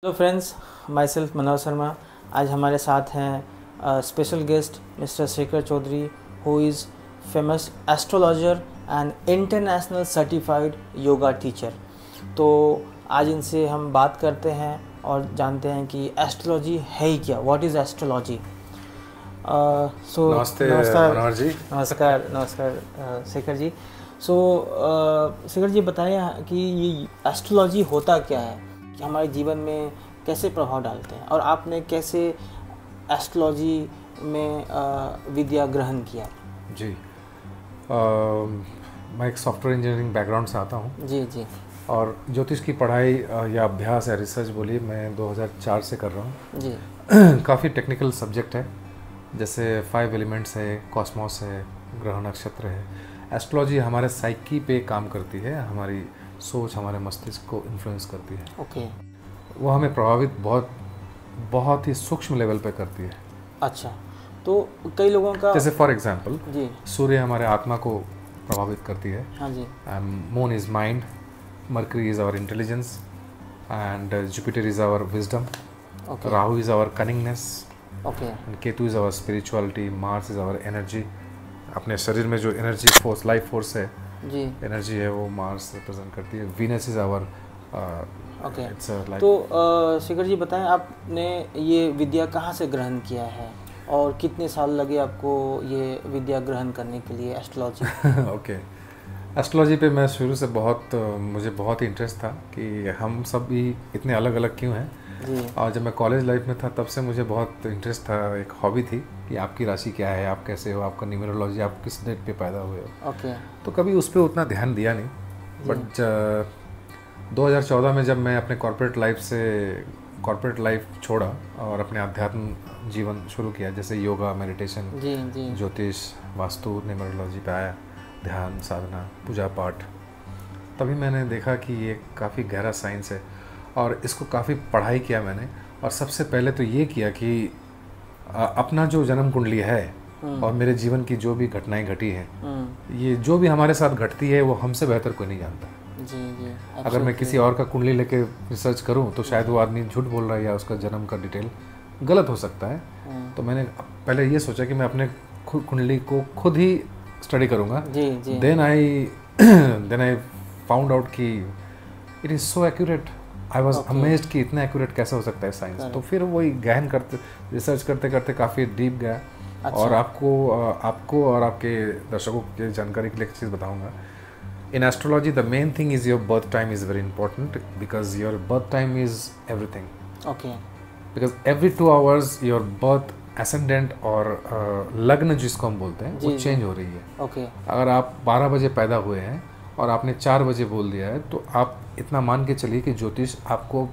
Hello friends, myself Manoj Sharma. आज हमारे साथ हैं special guest mister Shekhar Chaudhary, who is famous astrologer and international certified yoga teacher. तो आज इनसे हम बात करते हैं और जानते हैं कि एस्ट्रोलॉजी है ही क्या, व्हाट इज़ एस्ट्रोलॉजी। नमस्ते मनोहर जी। नमस्कार शेखर जी। शेखर जी बताइए कि ये एस्ट्रोलॉजी होता क्या है, कि हमारे जीवन में कैसे प्रभाव डालते हैं, और आपने कैसे एस्ट्रोलॉजी में विद्या ग्रहण किया। जी मैं एक सॉफ्टवेयर इंजीनियरिंग बैकग्राउंड से आता हूँ। जी जी। और ज्योतिष की पढ़ाई या अभ्यास या रिसर्च बोलिए मैं 2004 से कर रहा हूँ। जी। काफ़ी टेक्निकल सब्जेक्ट है, जैसे 5 एलिमेंट्स है, कॉस्मोस है, ग्रह नक्षत्र है। एस्ट्रोलॉजी हमारे साइकी पे काम करती है, हमारी सोच, हमारे मस्तिष्क को इन्फ्लुएंस करती है। ओके। वो हमें प्रभावित बहुत ही सूक्ष्म लेवल पे करती है। अच्छा, तो कई लोगों का जैसे फॉर एग्जांपल जी, सूर्य हमारे आत्मा को प्रभावित करती है। हाँ जी। Moon is mind, mercury is our intelligence and Jupiter is our wisdom, Rahu is our cunningness, Ketu is our spirituality, Mars is our energy. अपने शरीर में जो एनर्जी फोर्स, लाइफ फोर्स है जी, एनर्जी है, वो मार्स रिप्रेजेंट करती है। Venus is our it's like. तो शेखर जी बताएं, आपने ये विद्या कहाँ से ग्रहण किया है और कितने साल लगे आपको ये विद्या ग्रहण करने के लिए, एस्ट्रोलॉजी। ओके, एस्ट्रोलॉजी पे मैं शुरू से मुझे बहुत ही इंटरेस्ट था कि हम सब भी इतने अलग अलग क्यों हैं जी। और जब मैं कॉलेज लाइफ में था तब से मुझे बहुत इंटरेस्ट था, एक हॉबी थी कि आपकी राशि क्या है, आप कैसे हो, आपका न्यूमरोलॉजी, आप किस डेट पे पैदा हुए हो। ओके। तो कभी उस पर उतना ध्यान दिया नहीं, बट 2014 में जब मैं अपने कॉर्पोरेट लाइफ छोड़ा और अपने आध्यात्म जीवन शुरू किया, जैसे योगा, मेडिटेशन, ज्योतिष, वास्तु, न्यूमरोलॉजी पे आया, ध्यान, साधना, पूजा पाठ, तभी मैंने देखा कि ये काफ़ी गहरा साइंस है और इसको काफ़ी पढ़ाई किया मैंने। और सबसे पहले तो ये किया कि अपना जो जन्म कुंडली है और मेरे जीवन की जो भी घटनाएं घटी हैं, ये जो भी हमारे साथ घटती है वो हमसे बेहतर कोई नहीं जानता जी। अगर मैं किसी और का कुंडली लेके रिसर्च करूं तो शायद वो आदमी झूठ बोल रहा है या उसका जन्म का डिटेल गलत हो सकता है। तो मैंने पहले ये सोचा कि मैं अपने कुंडली को खुद ही स्टडी करूँगा। देन आई फाउंड आउट कि it is so accurate. I was amazed कि इतना एक्यूरेट कैसे हो सकता है साइंस। तो फिर वही गहन करते, रिसर्च करते करते काफ़ी डीप गया। अच्छा। और आपको और आपके दर्शकों की जानकारी के लिए एक चीज़ बताऊंगा। In astrology the main thing is your birth time is very important, because your birth time is everything. Okay. Because every 2 hours your birth ascendant और लग्न जिसको हम बोलते हैं वो चेंज हो रही है। ओके। अगर आप 12 बजे पैदा हुए हैं और आपने 4 बजे बोल दिया है, तो आप इतना मान के चलिए कि ज्योतिष आपको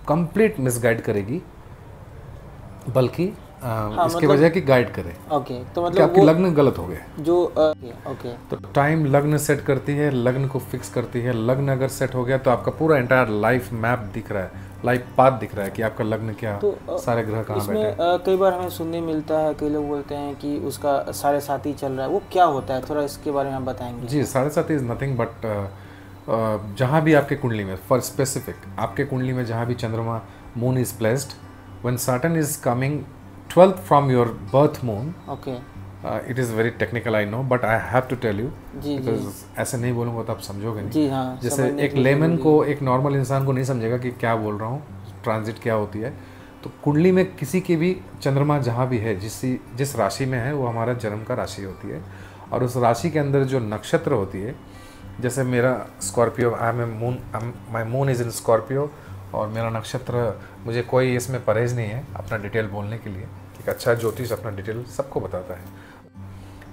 कंप्लीट मिसगाइड करेगी, बल्कि इसके मतलब वजह की गाइड करे। ओके। तो मतलब आपकी लग्न गलत हो गया जो ओके। तो टाइम लग्न सेट करती है, लग्न को फिक्स करती है। लग्न अगर सेट हो गया तो आपका पूरा एंटायर लाइफ मैप दिख रहा है, लाइफ पाथ दिख रहा है कि आपका लग्न क्या, तो सारे ग्रह कहाँ बैठे हैं। कई बार हमें सुनने मिलता है, कई लोग बोलते हैं कि उसका 7.5 चल रहा है, वो क्या होता है, थोड़ा इसके बारे में आप बताएंगे। जी, 7.5 इज नथिंग बट जहाँ भी आपके कुंडली में, फॉर स्पेसिफिक आपके कुंडली में जहाँ भी चंद्रमा, moon is placed, when Saturn is coming 12th from your birth moon. Okay. It is very technical, I know, but I have to tell you because ऐसे नहीं बोलूँगा तो आप समझोगे नहीं जी। हाँ, जैसे एक लेमन को, एक नॉर्मल इंसान को नहीं समझेगा कि क्या बोल रहा हूँ, ट्रांजिट क्या होती है। तो कुंडली में किसी की भी चंद्रमा जहाँ भी है, जिस राशि में है, वो हमारा जन्म का राशि होती है। और उस राशि के अंदर जो नक्षत्र होती है, जैसे मेरा Scorpio, my moon is in Scorpio, और मेरा नक्षत्र, मुझे कोई इसमें परहेज नहीं है अपना डिटेल बोलने के लिए। एक अच्छा ज्योतिष अपना डिटेल सबको बताता है।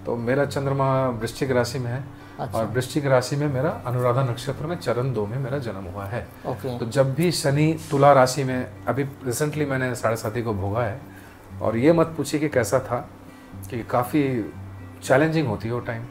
तो मेरा चंद्रमा वृश्चिक राशि में है। अच्छा। और वृश्चिक राशि में मेरा अनुराधा नक्षत्र में चरण 2 में मेरा जन्म हुआ है। ओके। तो जब भी शनि तुला राशि में, अभी रिसेंटली मैंने 7.5 को भोगा है, और ये मत पूछिए कि कैसा था, कि काफ़ी चैलेंजिंग होती है वो टाइम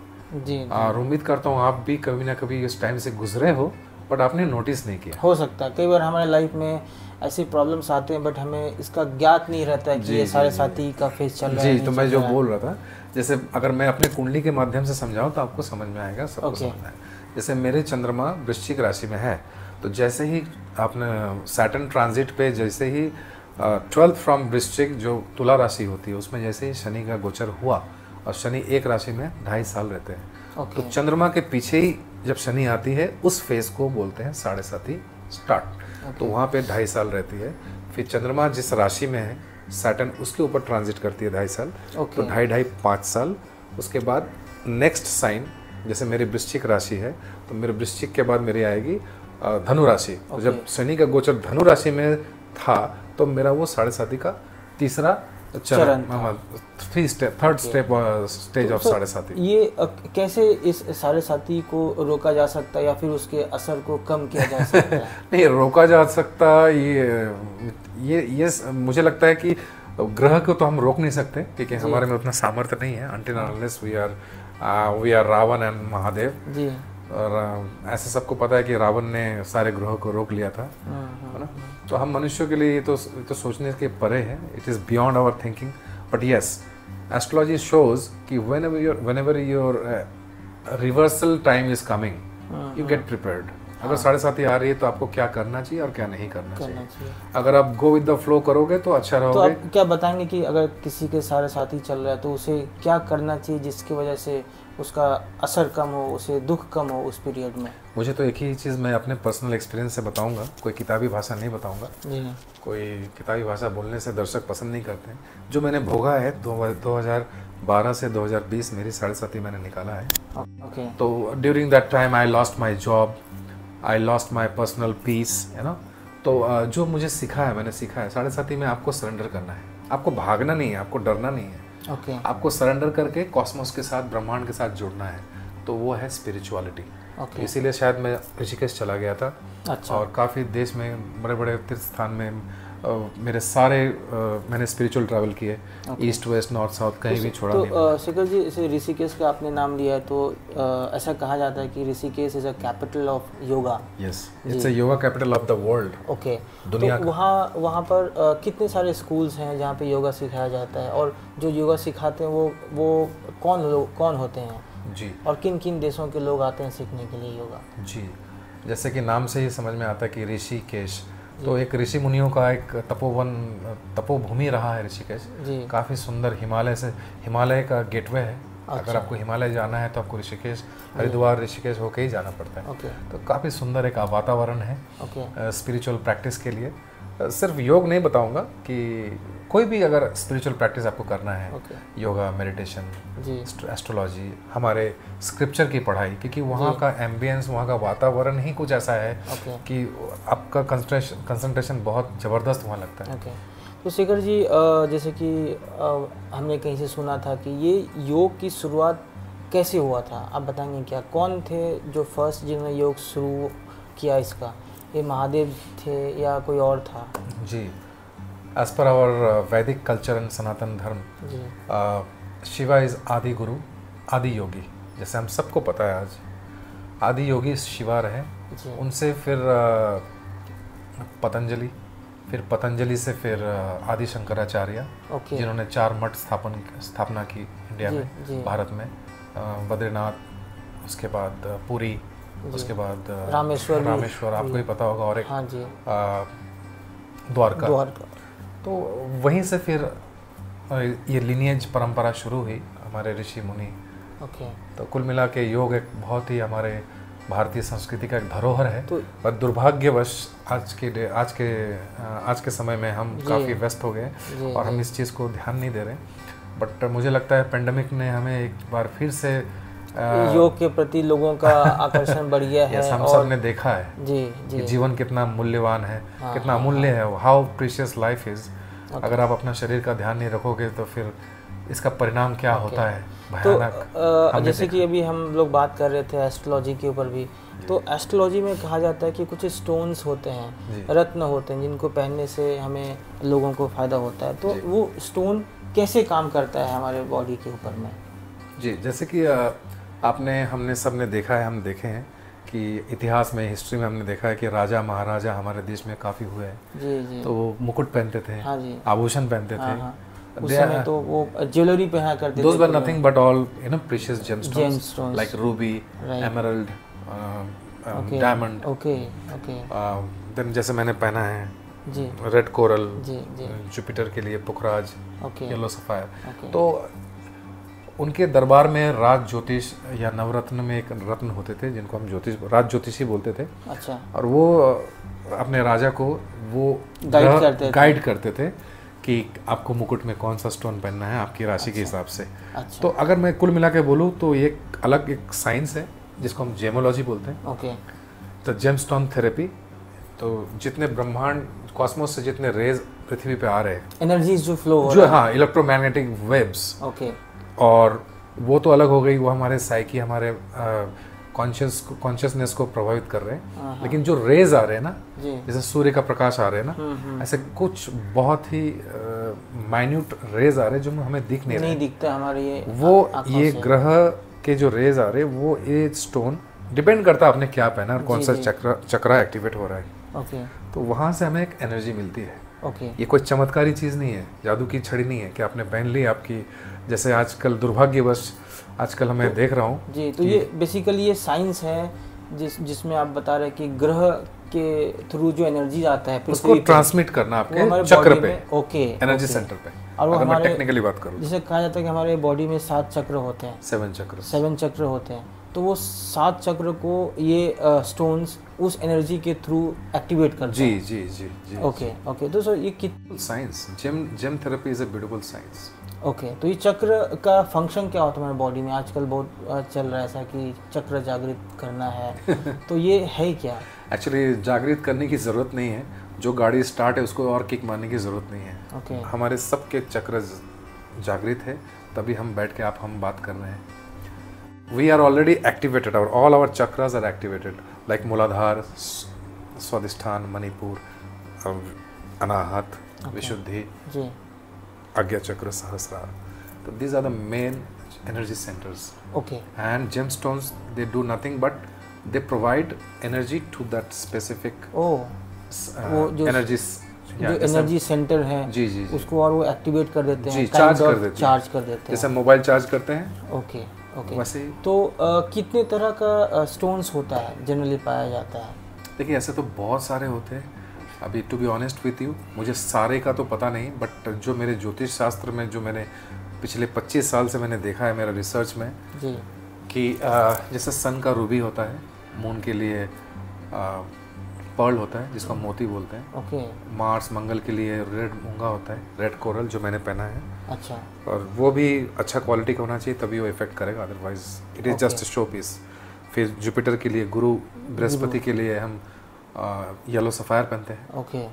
जी। और उम्मीद करता हूँ आप भी कभी ना कभी इस टाइम से गुजरे हो, बट आपने नोटिस नहीं किया। हो सकता है कई बार हमारे लाइफ में ऐसी प्रॉब्लम्स आते हैं, बट हमें इसका ज्ञात नहीं रहता है कि ये 7.5 का फेज चल रहा है। जी, तो मैं जो बोल रहा था, जैसे अगर मैं अपने कुंडली के माध्यम से समझाऊं तो आपको समझ में आएगा, सबको समझ में आएगा। जैसे मेरे चंद्रमा वृश्चिक राशि में है, तो जैसे ही आपने सैटर्न ट्रांजिट पे जैसे ही 12th फ्रॉम वृश्चिक जो तुला राशि होती है उसमें जैसे ही शनि का गोचर हुआ, और शनि एक राशि में 2.5 साल रहते हैं, तो चंद्रमा के पीछे ही जब शनि आती है उस फेज को बोलते हैं 7.5 स्टार्ट। तो वहाँ पे 2.5 साल रहती है। फिर चंद्रमा जिस राशि में है सैटर्न उसके ऊपर ट्रांजिट करती है 2.5 साल, तो 2.5 साल। उसके बाद नेक्स्ट साइन, जैसे मेरी वृश्चिक राशि है तो मेरे वृश्चिक के बाद मेरी आएगी धनु राशि। तो जब शनि का गोचर धनु राशि में था तो मेरा वो 7.5 का तीसरा चरण, थर्ड स्टेज ऑफ 7.5। ये कैसे इस 7.5 को रोका जा सकता है या फिर उसके असर को कम किया जा सकता है? नहीं, रोका जा सकता ये मुझे लगता है कि ग्रह को तो हम रोक नहीं सकते क्योंकि हमारे में उतना सामर्थ्य नहीं है। until unless we are Ravan and Mahadev ji. और ऐसे सबको पता है कि रावण ने सारे ग्रहों को रोक लिया था, है ना। तो हम मनुष्यों के लिए तो सोचने के परे है, it is beyond our thinking. But yes, astrology shows कि whenever your reversal time is coming you get prepared. अगर 7.5 आ रही है तो आपको क्या करना चाहिए और क्या नहीं करना चाहिए। अगर आप गो विद द फ्लो करोगे तो अच्छा रहोगे। तो आप क्या बताएंगे कि अगर किसी के 7.5 चल रहा है तो उसे क्या करना चाहिए जिसकी वजह से उसका असर कम हो, उसे दुख कम हो उस पीरियड में? मुझे तो एक ही चीज़ मैं अपने पर्सनल एक्सपीरियंस से बताऊंगा, कोई किताबी भाषा नहीं बताऊंगा जी। कोई किताबी भाषा बोलने से दर्शक पसंद नहीं करते हैं। जो मैंने भोगा है 2012 से 2020 मेरी 7.5 मैंने निकाला है। तो during that time I lost my job, I lost my personal peace, है ना। तो जो मुझे सीखा है, मैंने सीखा है 7.5 में आपको सरेंडर करना है, आपको भागना नहीं है, आपको डरना नहीं है। आपको सरेंडर करके कॉस्मोस के साथ, ब्रह्मांड के साथ जुड़ना है। तो वो है स्पिरिचुअलिटी। इसीलिए शायद मैं ऋषिकेश चला गया था। और काफ़ी देश में बड़े बड़े तीर्थ स्थान में मेरे सारे मैंने स्पिरिचुअल ट्रैवल किए, ईस्ट वेस्ट नॉर्थ साउथ कहीं भी छोड़ा नहीं। तो शेखर जी, इसे ऋषिकेश का आपने नाम लिया है तो ऐसा कहा जाता है कि Rishikesh is a capital of yoga. Yes, it's a yoga capital of the world. Okay, दुनिया तो वहाँ पर कितने सारे स्कूल्स हैं जहाँ पे योगा सिखाया जाता है, और जो योगा सिखाते हैं वो कौन होते हैं जी, और किन किन देशों के लोग आते हैं सीखने के लिए योगा जी? जैसे कि नाम से ही समझ में आता है कि ऋषिकेश, तो एक ऋषि मुनियों का एक तपोभूमि रहा है ऋषिकेश। काफ़ी सुंदर हिमालय का गेटवे है। अगर आपको हिमालय जाना है तो आपको ऋषिकेश, हरिद्वार, ऋषिकेश होके ही जाना पड़ता है। तो काफ़ी सुंदर एक वातावरण है स्पिरिचुअल प्रैक्टिस के लिए। सिर्फ योग नहीं बताऊंगा कि कोई भी अगर स्पिरिचुअल प्रैक्टिस आपको करना है, योगा, मेडिटेशन, एस्ट्रोलॉजी, हमारे स्क्रिप्चर की पढ़ाई, क्योंकि वहाँ का एम्बियंस, वहाँ का वातावरण ही कुछ ऐसा है कि आपका कंसंट्रेशन बहुत ज़बरदस्त वहाँ लगता है। तो शेखर जी, जैसे कि हमने कहीं से सुना था कि ये योग की शुरुआत कैसे हुआ था, आप बताएंगे क्या? कौन थे जो फर्स्ट जिन्होंने योग शुरू किया इसका? ये महादेव थे या कोई और था? जी, एज पर आवर वैदिक कल्चर एंड सनातन धर्म, शिवा इज आदि गुरु, आदि योगी। जैसे हम सबको पता है आज आदि योगी शिवा रहे, उनसे फिर पतंजलि, फिर पतंजलि से फिर आदि शंकराचार्य, जिन्होंने 4 मठ स्थापना की इंडिया में, भारत में, बद्रीनाथ, उसके बाद पुरी, उसके बाद रामेश्वर आपको ही पता होगा, और एक द्वारका। तो वहीं से फिर ये लिनिएज परंपरा शुरू हुई हमारे ऋषि मुनि। तो कुल मिला के योग एक बहुत ही हमारे भारतीय संस्कृति का एक धरोहर है। तो पर दुर्भाग्यवश आज के समय में हम काफ़ी व्यस्त हो गए और हम इस चीज़ को ध्यान नहीं दे रहे। बट मुझे लगता है पेंडेमिक ने हमें एक बार फिर से योग के प्रति लोगों का आकर्षण बढ़ गया है। हम सब ने देखा है कि जीवन कितना मूल्यवान है, कितना अमूल्य है, हाउ प्रीशियस लाइफ इज। अगर आप अपना शरीर का ध्यान नहीं रखोगे तो फिर इसका परिणाम क्या होता है, भयानक। तो जैसे कि अभी हम लोग बात कर रहे थे एस्ट्रोलॉजी के ऊपर भी, तो एस्ट्रोलॉजी में कहा जाता है कि कुछ स्टोन्स होते हैं, रत्न होते हैं, जिनको पहनने से हमें लोगों को फ़ायदा होता है। तो वो स्टोन कैसे काम करता है हमारे बॉडी के ऊपर में? जी, जैसे कि हमने सब ने देखा है, हम देखे हैं कि इतिहास में, हिस्ट्री में हमने देखा है कि राजा महाराजा हमारे देश में काफ़ी हुए हैं। तो वो मुकुट पहनते थे, आभूषण पहनते थे, उस समय तो वो ज्वेलरी पहना करते थे। Those were nothing but all precious gemstones like ruby, emerald, diamond. Okay okay. Then जैसे मैंने पहना है जी, रेड कोरल, जी जी, जुपिटर के लिए पुखराज, ओके, येलो सफायर। ओके। तो उनके दरबार में राज ज्योतिष या नवरत्न में एक रत्न होते थे जिनको हम राज ज्योतिषी बोलते थे। अच्छा। और वो अपने राजा को वो गाइड करते थे कि आपको मुकुट में कौन सा स्टोन पहनना है आपकी राशि के हिसाब से। अच्छा। तो अगर मैं कुल मिला के बोलूँ तो ये एक अलग एक साइंस है जिसको हम जेमोलॉजी बोलते हैं। ओके। तो जेमस्टोन थेरेपी, तो जितने ब्रह्मांड कॉस्मोस से जितने रेज पृथ्वी पे आ रहे हैं, एनर्जीज जो फ्लो हो जो हाँ इलेक्ट्रोमैग्नेटिक वेव्स, ओके, और वो तो अलग हो गई, वो हमारे साइकी हमारे कॉन्शियसनेस को प्रभावित कर रहे हैं। लेकिन जो रेज आ रहे हैं ना, जैसे सूर्य का प्रकाश आ रहे हैं ना, ऐसे कुछ बहुत ही माइन्यूट रेज आ रहे हैं जो हमें दिख नहीं दिखता हमारे ये ग्रह के जो रेज आ रहे हैं वो ये स्टोन डिपेंड करता है आपने क्या पहना और कौन सा चक्रा एक्टिवेट हो रहा है। ओके। तो वहाँ से हमें एक एनर्जी मिलती है। ओके। ये कोई चमत्कारी चीज़ नहीं है, जादू की छड़ी नहीं है कि आपने पहन ली आपकी, जैसे आजकल दुर्भाग्यवश आजकल मैं देख रहा हूँ जी। तो ये बेसिकली ये साइंस है जिसमें आप बता रहे हैं कि ग्रह के थ्रू जो एनर्जी आता है उसको ट्रांसमिट करना आपके चक्र पे, ओके, एनर्जी सेंटर पे। और वो हमारे टेक्निकली बात करूँ जैसे कहा जाता है कि हमारे बॉडी में 7 चक्र होते हैं, 7 चक्र होते हैं। तो वो 7 चक्र को ये स्टोन्स उस एनर्जी के थ्रू एक्टिवेट करते हैं। जी जी जी जी। Okay okay. तो सर ये science gem therapy is a beautiful science. Okay. तो ये चक्र का फंक्शन क्या होता है हमारे बॉडी में? आजकल बहुत चल रहा है ऐसा कि चक्र जागृत करना है तो ये है क्या? एक्चुअली जागृत करने की ज़रूरत नहीं है, जो गाड़ी स्टार्ट है उसको और किक मारने की ज़रूरत नहीं है। ओके। हमारे सबके चक्र जागृत है, तभी हम बैठ के हम बात कर रहे हैं। We are already activated, all our chakras are activated, like Muladhara, Swadhisthana, Manipur, Anahat, Vishuddhi, Agya Chakra, Sahasrara. So these are the main energy centers. Okay. And gemstones, they do nothing but they provide energy to that specific energy. जो energy centre है जी जी उसको और वो activate कर देते हैं, charge कर देते हैं, जैसे मोबाइल चार्ज करते हैं। Okay okay. वैसे तो कितने तरह का स्टोन्स होता है जनरली पाया जाता है? देखिए ऐसे तो बहुत सारे होते हैं। अभी to be honest with you, मुझे सारे का तो पता नहीं, बट जो मेरे ज्योतिष शास्त्र में जो मैंने पिछले 25 साल से मैंने देखा है मेरा रिसर्च में जी, कि जैसे सन का रूबी होता है, मून के लिए पर्ल होता है जिसको मोती बोलते हैं। ओके। मार्स मंगल के लिए रेड मूंगा होता है, रेड कोरल जो मैंने पहना है। अच्छा। और वो भी अच्छा क्वालिटी का होना चाहिए तभी वो इफेक्ट करेगा, otherwise it is just show piece. फिर जुपिटर के लिए गुरु, बृहस्पति के लिए हम येलो सफ़ायर पहनते हैं। ओके।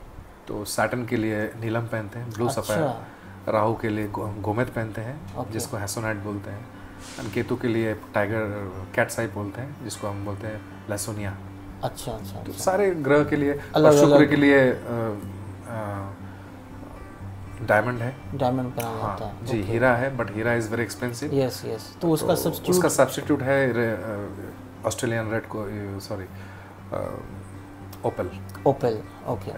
तो सैटर्न के लिए नीलम पहनते हैं, ब्लू सफ़ायर। राहु के लिए गोमेद पहनते हैं जिसको हैसोनाइट बोलते हैं। केतु के लिए टाइगर कैट्स आई बोलते हैं जिसको हम बोलते हैं लैसोनिया। अच्छा अच्छा। तो सारे ग्रह के लिए, और शुक्र के लिए डायमंड है, डायमंड पहना जाता है। जी, हीरा है, but heera is very expensive. Yes yes. तो उसका सब्स्टिट्यूट है ऑस्ट्रेलियन रेड को, सॉरी ओपल। Okay okay.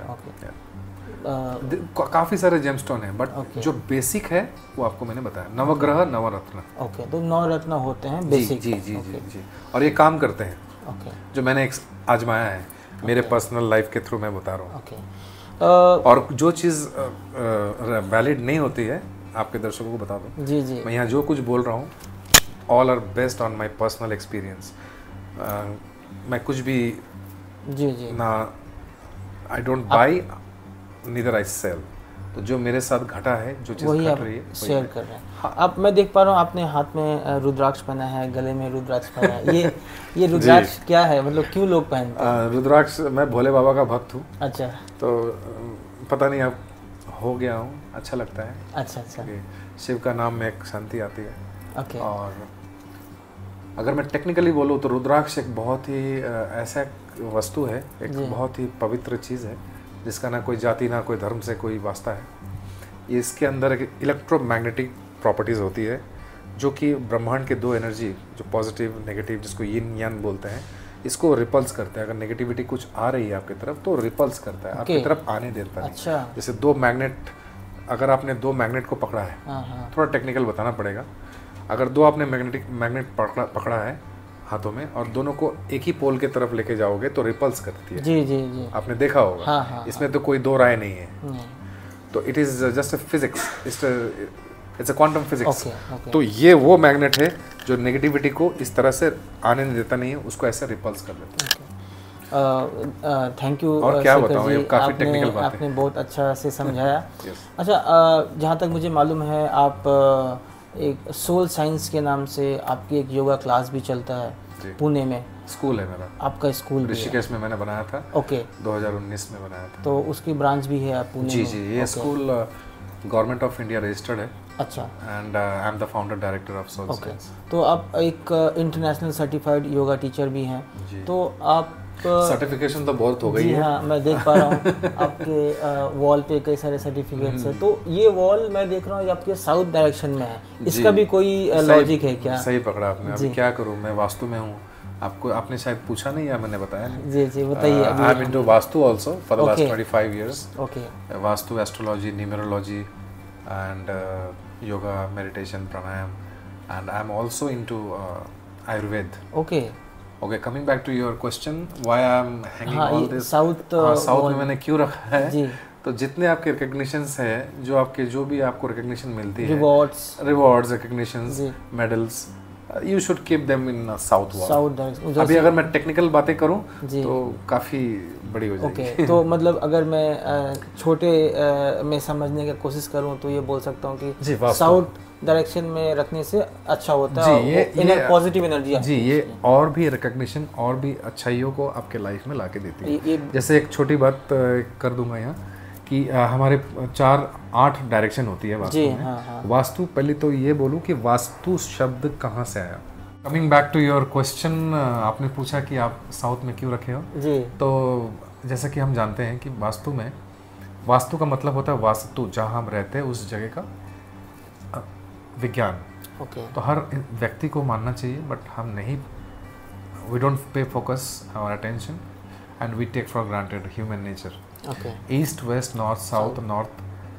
काफ़ी सारे जेमस्टोन हैं, बट जो बेसिक है वो आपको मैंने बताया, नवग्रह नवरत्न। ओके। तो 9 रत्न होते हैं बेसिक। जी जी जी जी। और ये काम करते हैं। ओके। जो मैंने आजमाया है मेरे पर्सनल लाइफ के थ्रू मैं बता रहा हूँ। ओके। और जो चीज़ वैलिड नहीं होती है आपके दर्शकों को बता दो। जी जी। मैं यहाँ जो कुछ बोल रहा हूँ all are based on my personal experience. मैं कुछ भी जी जी ना, I don't buy neither I sell. तो जो मेरे साथ घटा है, जो चीज़ घट रही है, शेयर कर रहे हैं। हाँ, अब मैं देख पा रहा हूँ आपने हाथ में रुद्राक्ष पहना है, गले में रुद्राक्ष पहना है। ये रुद्राक्ष क्या है, मतलब क्यों लोग पहनते हैं? रुद्राक्ष, मैं भोले बाबा का भक्त हूँ। अच्छा। तो पता नहीं अब हो गया हूँ, अच्छा लगता है। अच्छा अच्छा। शिव का नाम में एक शांति आती है। ओके। और अगर मैं टेक्निकली बोलूँ तो रुद्राक्ष एक बहुत ही ऐसा वस्तु है, एक बहुत ही पवित्र चीज़ है जिसका ना कोई जाति ना कोई धर्म से कोई वास्ता है। ये इसके अंदर एक इलेक्ट्रोमैग्नेटिक प्रॉपर्टीज़ होती है जो कि ब्रह्मांड के 2 एनर्जी, जो पॉजिटिव नेगेटिव, जिसको यिन यान बोलते हैं, इसको रिपल्स करते हैं। अगर नेगेटिविटी कुछ आ रही है आपकी तरफ तो रिपल्स करता है, आपकी तरफ आने देता है। अच्छा। जैसे 2 मैग्नेट, अगर आपने 2 मैग्नेट को पकड़ा है, थोड़ा टेक्निकल बताना पड़ेगा। अगर 2 आपने मैग्नेट पकड़ा है हाथों में और दोनों को एक ही पोल की तरफ लेके जाओगे तो रिपल्स करती है। जी जी जी, आपने देखा होगा। हाँ, हाँ, इसमें तो कोई दो राय नहीं है। तो it is just a physics, it's a quantum physics. तो ये वो मैग्नेट है जो नेगेटिविटी को इस तरह से आने नहीं देता, नहीं है, उसको ऐसे रिपल्स कर देता है। Thank you. और क्या बताऊँ, ये काफ़ी टेक्निकल बात है। आपने बहुत अच्छा से समझाया। अच्छा, जहाँ तक मुझे मालूम है आप एक सोल साइंस के नाम से आपकी एक योगा क्लास भी चलता है पुणे में। स्कूल है मेरा, आपका स्कूल ऋषिकेश में मैंने बनाया था। ओके, 2019 में बनाया था। तो उसकी ब्रांच भी है पुणे में? जी जी, ये school government of India registered है। अच्छा। And I am the founder director of Soul Science. तो आप एक इंटरनेशनल सर्टिफाइड योगा टीचर भी हैं। तो आप सर्टिफिकेशन तो बहुत हो गई है। हाँ, मैं देख पा रहा हूँ आपके वॉल पे कई सारे सर्टिफिकेट्स हैं। तो ये वॉल मैं देख रहा हूँ आपके साउथ डायरेक्शन में है, इसका भी कोई लॉजिक है क्या? सही पकड़ा आपने। अभी क्या करूँ, मैं वास्तु में हूँ। आपको आपने शायद पूछा नहीं या मैंने बताया नहीं। जी जी, बताइए। I am into vastu also for the last 25 years. Okay, vastu, astrology, numerology and yoga, meditation, pranayama, and I am also into Ayurveda. Okay, coming back to your question, why I am hanging all this south में मैंने क्यों रखा है जी। तो जितने आपके recognitions है, जो भी आपको रिकॉग्निशन मिलती है, rewards, recognitions, medals, you should keep them in south wall. अभी अगर मैं टेक्निकल बातें करूं तो काफ़ी बड़ी हो जाएगी। ओके, तो मतलब अगर मैं छोटे में समझने की कोशिश करूं तो ये बोल सकता हूं कि साउथ डायरेक्शन में रखने से अच्छा होता है, ये पॉजिटिव एनर्जी जी। ये और भी रिकॉग्निशन और भी अच्छाइयों को आपके लाइफ में लाके देती है। जैसे एक छोटी बात कर दूंगा यहाँ कि हमारे 4-8 डायरेक्शन होती है वास्तु में। हाँ। वास्तु, पहले तो ये बोलूँ कि वास्तु शब्द कहाँ से आया। Coming back to your question, आपने पूछा कि आप साउथ में क्यों रखे हो जी। तो जैसा कि हम जानते हैं कि वास्तु का मतलब होता है वास्तु, जहाँ हम रहते हैं उस जगह का विज्ञान। तो हर व्यक्ति को मानना चाहिए, बट हम नहीं, we don't pay focus our attention and we take for granted human nature. East, west, north, south,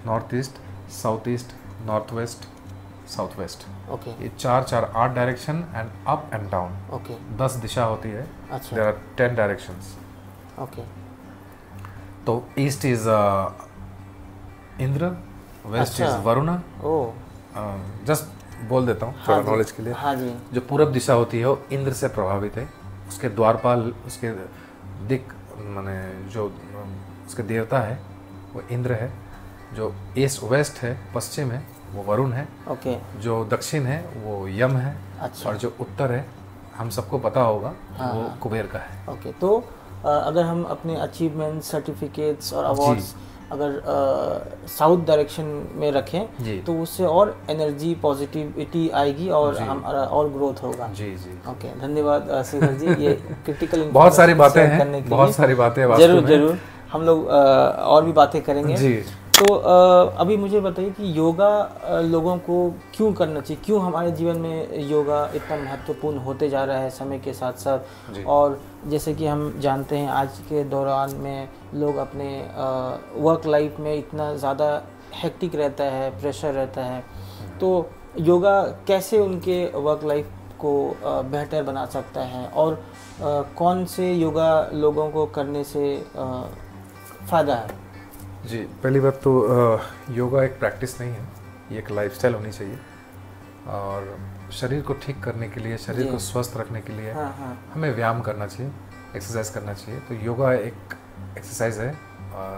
north east, south east, north west, south west. ये 8 direction and up and down. 10 दिशा होती है। There are 10 directions. तो east is Indra, west is Varuna. Just बोल देता हूँ थोड़ा knowledge के लिए। हाँ जी। जो पूरब दिशा होती है वो इंद्र से प्रभावित है। उसके द्वारपाल, उसके दिक माने जो उसके देवता है वो इंद्र है। जो ईस्ट वेस्ट है, पश्चिम है, वो वरुण है। जो दक्षिण है वो यम है। और जो उत्तर है, हम सबको पता होगा, वो कुबेर का है। तो अगर हम अपने अचीवमेंट, सर्टिफिकेट्स और अवार्ड्स अगर साउथ डायरेक्शन में रखें तो उससे और एनर्जी, पॉजिटिविटी आएगी और हम और ग्रोथ होगा। जी जी। ओके, धन्यवाद शेखर जी, ये क्रिटिकल बहुत सारी बातें हैं, बहुत सारी बातें। जरूर हम लोग और भी बातें करेंगे जी। तो अभी मुझे बताइए कि योगा लोगों को क्यों करना चाहिए, क्यों हमारे जीवन में योगा इतना महत्वपूर्ण होते जा रहा है समय के साथ साथ। और जैसे कि हम जानते हैं आज के दौरान में लोग अपने वर्क लाइफ में इतना ज़्यादा हेक्टिक रहता है, प्रेशर रहता है, तो योगा कैसे उनके वर्क लाइफ को बेहतर बना सकता है और कौन से योगा लोगों को करने से फ़ायदा है? जी, पहली बात तो योगा एक प्रैक्टिस नहीं है, ये एक लाइफस्टाइल होनी चाहिए। और शरीर को ठीक करने के लिए, शरीर को स्वस्थ रखने के लिए हमें व्यायाम करना चाहिए, एक्सरसाइज करना चाहिए। तो योगा एक एक्सरसाइज है,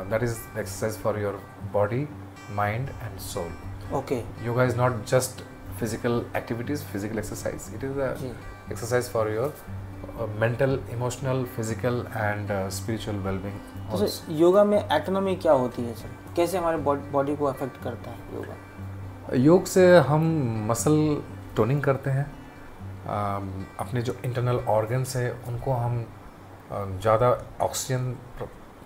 that is exercise for your body, mind and soul. Yoga is not just physical activities, physical exercise, it is exercise for your mental, emotional, physical and spiritual wellbeing. तो योगा में autonomy क्या होती है sir, कैसे हमारे body को affect करता है योगा? योग से हम मसल टोनिंग करते हैं, अपने जो इंटरनल ऑर्गन्स है उनको हम ज़्यादा ऑक्सीजन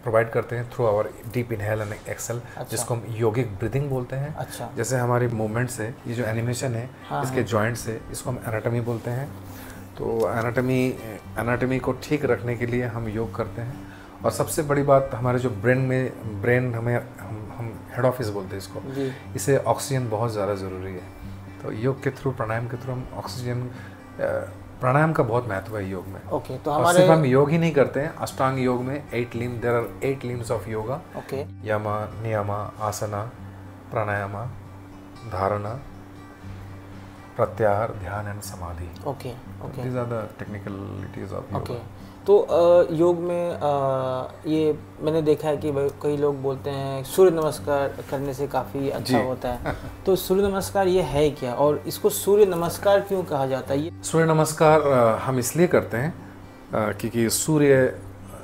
प्रोवाइड करते हैं through our deep inhale and exhale, जिसको हम योगिक ब्रीदिंग बोलते हैं। जैसे हमारी मूवमेंट्स है, ये जो एनिमेशन है, इसके जॉइंट्स है, इसको हम एनाटॉमी बोलते हैं। तो एनाटॉमी को ठीक रखने के लिए हम योग करते हैं। और सबसे बड़ी बात, हमारे जो ब्रेन हम हेड ऑफिस बोलते हैं इसको, इसे ऑक्सीजन बहुत ज़्यादा ज़रूरी है। तो योग के थ्रू, प्राणायाम के थ्रू हम ऑक्सीजन प्राणायाम का बहुत महत्व है योग में। ओके, तो हमारे सिर्फ हम योग ही नहीं करते हैं, अष्टांग योग में 8 limb, there are 8 limbs of yoga. Okay, yama, niyama, asana, pranayama, dharana, pratyahara, dhyana and samadhi. Okay okay, these are the technicalities of yoga. Okay, तो योग में ये मैंने देखा है कि कई लोग बोलते हैं सूर्य नमस्कार करने से काफ़ी अच्छा होता है। तो सूर्य नमस्कार ये है क्या, और इसको सूर्य नमस्कार क्यों कहा जाता है? ये सूर्य नमस्कार हम इसलिए करते हैं क्योंकि सूर्य,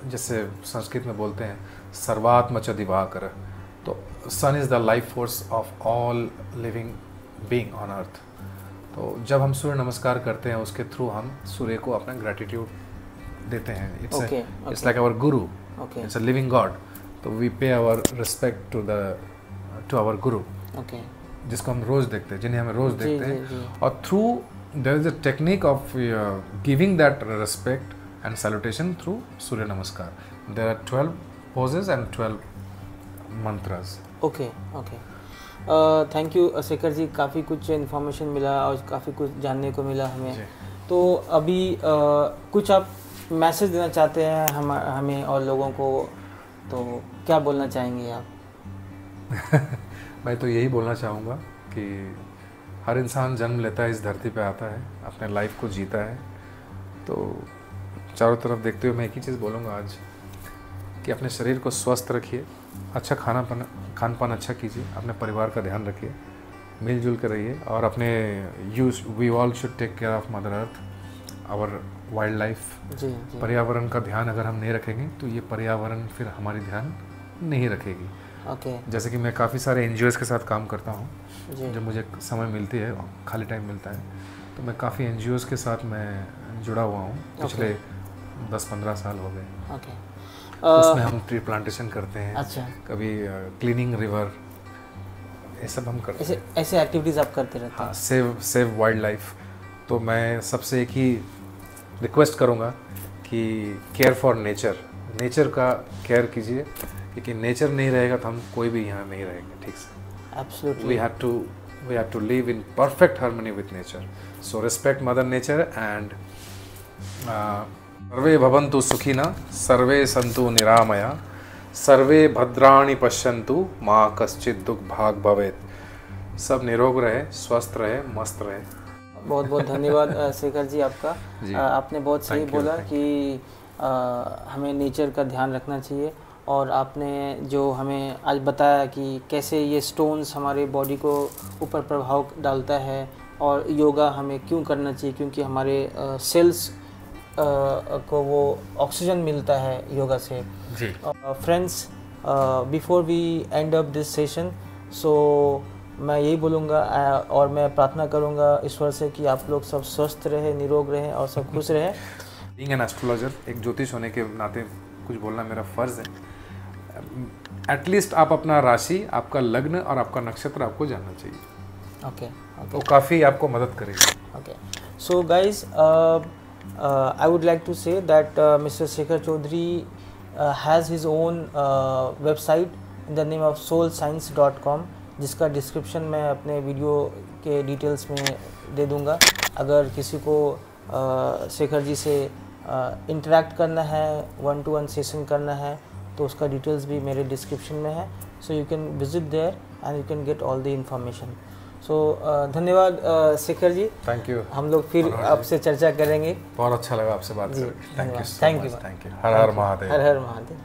जैसे संस्कृत में बोलते हैं सर्वात्म च दिवाकर, तो sun is the life force of all living being on earth. तो जब हम सूर्य नमस्कार करते हैं उसके थ्रू हम सूर्य को अपना ग्रेटिट्यूड देते हैं। It's like our Guru, it's a living God, तो वी पे आवर रिस्पेक्ट टू आवर गुरु, जिसको हम रोज देखते हैं, जिन्हें हम रोज देखते हैं। और through there is a technique of giving that respect and salutation through surya namaskar. There are 12 poses and 12 mantras. Okay okay, thank you Shekhar ji, काफ़ी कुछ इन्फॉर्मेशन मिला और काफ़ी कुछ जानने को मिला हमें। तो अभी कुछ आप मैसेज देना चाहते हैं हमें और लोगों को, तो क्या बोलना चाहेंगे आप? मैं तो यही बोलना चाहूँगा कि हर इंसान जन्म लेता है, इस धरती पे आता है, अपने लाइफ को जीता है। तो चारों तरफ देखते हुए मैं एक ही चीज़ बोलूँगा आज कि अपने शरीर को स्वस्थ रखिए, अच्छा खान पान अच्छा कीजिए, अपने परिवार का ध्यान रखिए, मिलजुल कर रहिए, और अपने we all should take care of mother earth, our wildlife. पर्यावरण का ध्यान अगर हम नहीं रखेंगे तो ये पर्यावरण फिर हमारी ध्यान नहीं रखेगी। जैसे कि मैं काफ़ी सारे NGOs के साथ काम करता हूँ, जब मुझे समय मिलती है, खाली टाइम मिलता है, तो मैं काफ़ी NGOs के साथ मैं जुड़ा हुआ हूँ। पिछले 10-15 साल हो गए। उसमें हम ट्री प्लांटेशन करते हैं। अच्छा, कभी क्लीनिंग रिवर, ये सब हम करते हैं। ऐसे एक्टिविटीज़ आप करते रहते हैं? हाँ, सेव वाइल्ड लाइफ। तो मैं सबसे एक ही रिक्वेस्ट करूँगा कि केयर फॉर नेचर का केयर कीजिए, क्योंकि नेचर नहीं रहेगा तो हम कोई भी यहाँ नहीं रहेंगे ठीक से। Absolutely, we have to live in perfect harmony with nature. So respect mother nature and सर्वे भवन्तु सुखिनः, सर्वे सन्तु निरामया, सर्वे भद्राणि पश्यन्तु, मा कश्चित् दुःख भाग् भवेत्। सब निरोग रहे, स्वस्थ रहे, मस्त रहे। बहुत बहुत धन्यवाद शेखर जी आपका। आपने बहुत सही बोला कि हमें नेचर का ध्यान रखना चाहिए, और आपने जो हमें आज बताया कि कैसे ये स्टोन्स हमारे बॉडी को ऊपर प्रभाव डालता है, और योगा हमें क्यों करना चाहिए, क्योंकि हमारे सेल्स को वो ऑक्सीजन मिलता है योगा से। Friends, before we end up this session, so मैं यही बोलूँगा और मैं प्रार्थना करूँगा ईश्वर से कि आप लोग सब स्वस्थ रहे, निरोग रहें और सब खुश रहें। बीइंग एन एस्ट्रोलॉजर, एक ज्योतिष होने के नाते कुछ बोलना मेरा फ़र्ज़ है। एटलीस्ट आप अपना राशि, आपका लग्न और आपका नक्षत्र आपको जानना चाहिए। ओके, वो काफ़ी आपको मदद करेगा। Okay, so guys, I would like to say that mister Shekhar Chaudhary has his own website in the name of soulscience.com, जिसका डिस्क्रिप्शन मैं अपने वीडियो के डिटेल्स में दे दूंगा। अगर किसी को शेखर जी से इंटरेक्ट करना है, 1-to-1 सेशन करना है, तो उसका डिटेल्स भी मेरे डिस्क्रिप्शन में है। So you can visit there and you can get all the information. So धन्यवाद शेखर जी, थैंक यू। हम लोग फिर आपसे चर्चा करेंगे। बहुत अच्छा लगा आपसे बात करके। Thank you. Her her Mahadev. Her her Mahadev.